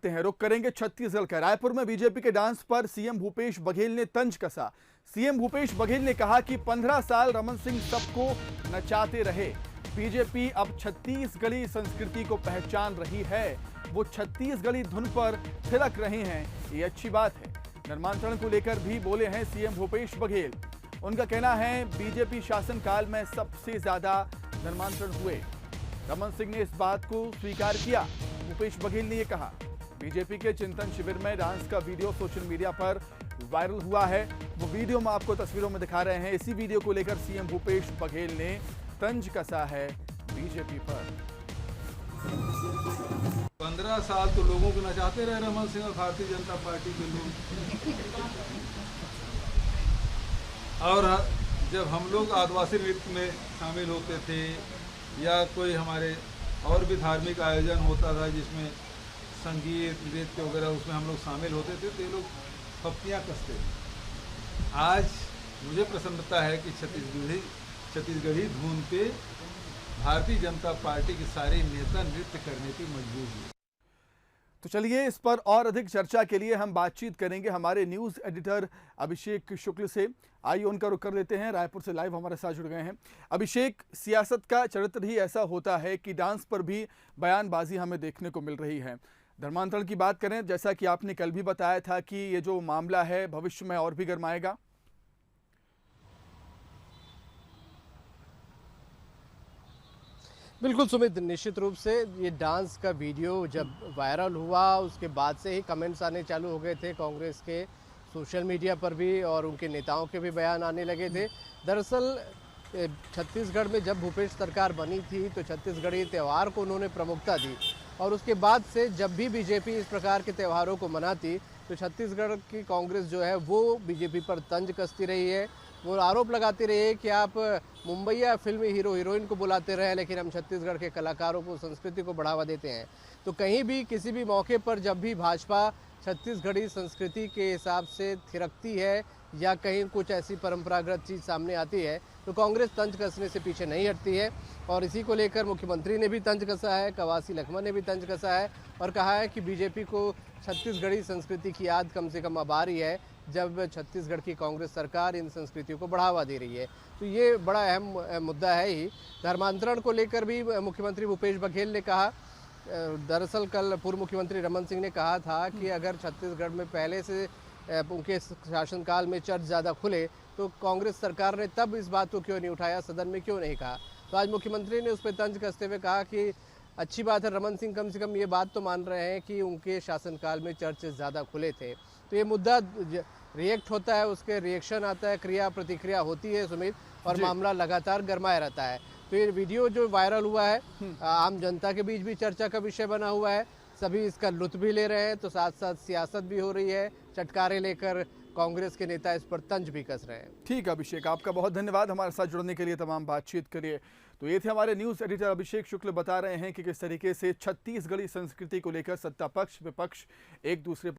हैं, रुक करेंगे छत्तीसगढ़ का। रायपुर में बीजेपी के डांस पर सीएम भूपेश बघेल ने तंज कसा। सीएम भूपेश बघेल ने कहा कि 15 साल रमन सिंह सबको नचाते रहे, बीजेपी अब छत्तीसगढ़ी संस्कृति को पहचान रही है, वो छत्तीसगढ़ी धुन पर थिरक रहे हैं, ये अच्छी बात है। धर्मांतरण को लेकर भी बोले हैं सीएम भूपेश बघेल। उनका कहना है बीजेपी शासनकाल में सबसे ज्यादा धर्मांतरण हुए। रमन सिंह ने इस बात को स्वीकार किया। भूपेश बघेल ने यह कहा। बीजेपी के चिंतन शिविर में डांस का वीडियो सोशल मीडिया पर वायरल हुआ है, वो वीडियो हम आपको तस्वीरों में दिखा रहे हैं। इसी वीडियो को लेकर सीएम भूपेश बघेल ने तंज कसा है बीजेपी पर। 15 साल तो लोगों को नचाते रहे रमन सिंह और भारतीय जनता पार्टी के लोग। और जब हम लोग आदिवासी नृत्य में शामिल होते थे या कोई हमारे और भी धार्मिक आयोजन होता था जिसमें संगीत नृत्य वगैरह उसमें हम लोग शामिल होते थे तो ये लोग पप्पियाँ कसते थे। आज मुझे प्रसन्नता है कि छत्तीसगढ़ी धुन पे भारतीय जनता पार्टी के सारे नेता नृत्य करने की मजबूर हुए। तो चलिए इस पर और अधिक चर्चा के लिए हम बातचीत करेंगे हमारे न्यूज एडिटर अभिषेक शुक्ल से। आइए उनका रुख कर लेते हैं। रायपुर से लाइव हमारे साथ जुड़ गए हैं अभिषेक। सियासत का चरित्र ही ऐसा होता है कि डांस पर भी बयानबाजी हमें देखने को मिल रही है। धर्मांतरण की बात करें, जैसा कि आपने कल भी बताया था कि ये जो मामला है भविष्य में और भी गरमाएगा। बिल्कुल सुमित, निश्चित रूप से ये डांस का वीडियो जब वायरल हुआ उसके बाद से ही कमेंट्स आने चालू हो गए थे कांग्रेस के सोशल मीडिया पर भी, और उनके नेताओं के भी बयान आने लगे थे। दरअसल छत्तीसगढ़ में जब भूपेश सरकार बनी थी तो छत्तीसगढ़ी त्यौहार को उन्होंने प्रमुखता दी, और उसके बाद से जब भी बीजेपी इस प्रकार के त्योहारों को मनाती तो छत्तीसगढ़ की कांग्रेस जो है वो बीजेपी पर तंज कसती रही है। वो आरोप लगाती रही है कि आप मुंबईया फिल्मी हीरो हीरोइन को बुलाते रहे लेकिन हम छत्तीसगढ़ के कलाकारों को संस्कृति को बढ़ावा देते हैं। तो कहीं भी किसी भी मौके पर जब भी भाजपा छत्तीसगढ़ी संस्कृति के हिसाब से थिरकती है या कहीं कुछ ऐसी परंपरागत चीज़ सामने आती है तो कांग्रेस तंज कसने से पीछे नहीं हटती है, और इसी को लेकर मुख्यमंत्री ने भी तंज कसा है, कवासी लखमा ने भी तंज कसा है और कहा है कि बीजेपी को छत्तीसगढ़ी संस्कृति की याद कम से कम अब आ रही है जब छत्तीसगढ़ की कांग्रेस सरकार इन संस्कृतियों को बढ़ावा दे रही है। तो ये बड़ा अहम मुद्दा है ही। धर्मांतरण को लेकर भी मुख्यमंत्री भूपेश बघेल ने कहा। दरअसल कल पूर्व मुख्यमंत्री रमन सिंह ने कहा था कि अगर छत्तीसगढ़ में पहले से उनके शासनकाल में चर्च ज़्यादा खुले तो कांग्रेस सरकार ने तब इस बात को क्यों नहीं उठाया, सदन में क्यों नहीं कहा। तो आज मुख्यमंत्री ने उस पर तंज कसते हुए कहा कि अच्छी बात है, रमन सिंह कम से कम ये बात तो मान रहे हैं कि उनके शासनकाल में चर्च ज़्यादा खुले थे। तो ये मुद्दा रिएक्ट होता है, उसके रिएक्शन आता है, क्रिया प्रतिक्रिया होती है सुमित, और मामला लगातार गरमाया रहता है। तो ये वीडियो जो वायरल हुआ है आम जनता के बीच भी चर्चा का विषय बना हुआ है, सभी इसका लुत्फ भी ले रहे हैं, तो साथ साथ सियासत भी हो रही है। चटकारे लेकर कांग्रेस के नेता इस पर तंज भी कस रहे हैं। ठीक है अभिषेक, आपका बहुत धन्यवाद हमारे साथ जुड़ने के लिए, तमाम बातचीत के लिए। तो ये थे हमारे न्यूज एडिटर अभिषेक शुक्ल, बता रहे हैं कि किस तरीके से छत्तीसगढ़ी संस्कृति को लेकर सत्ता पक्ष विपक्ष एक दूसरे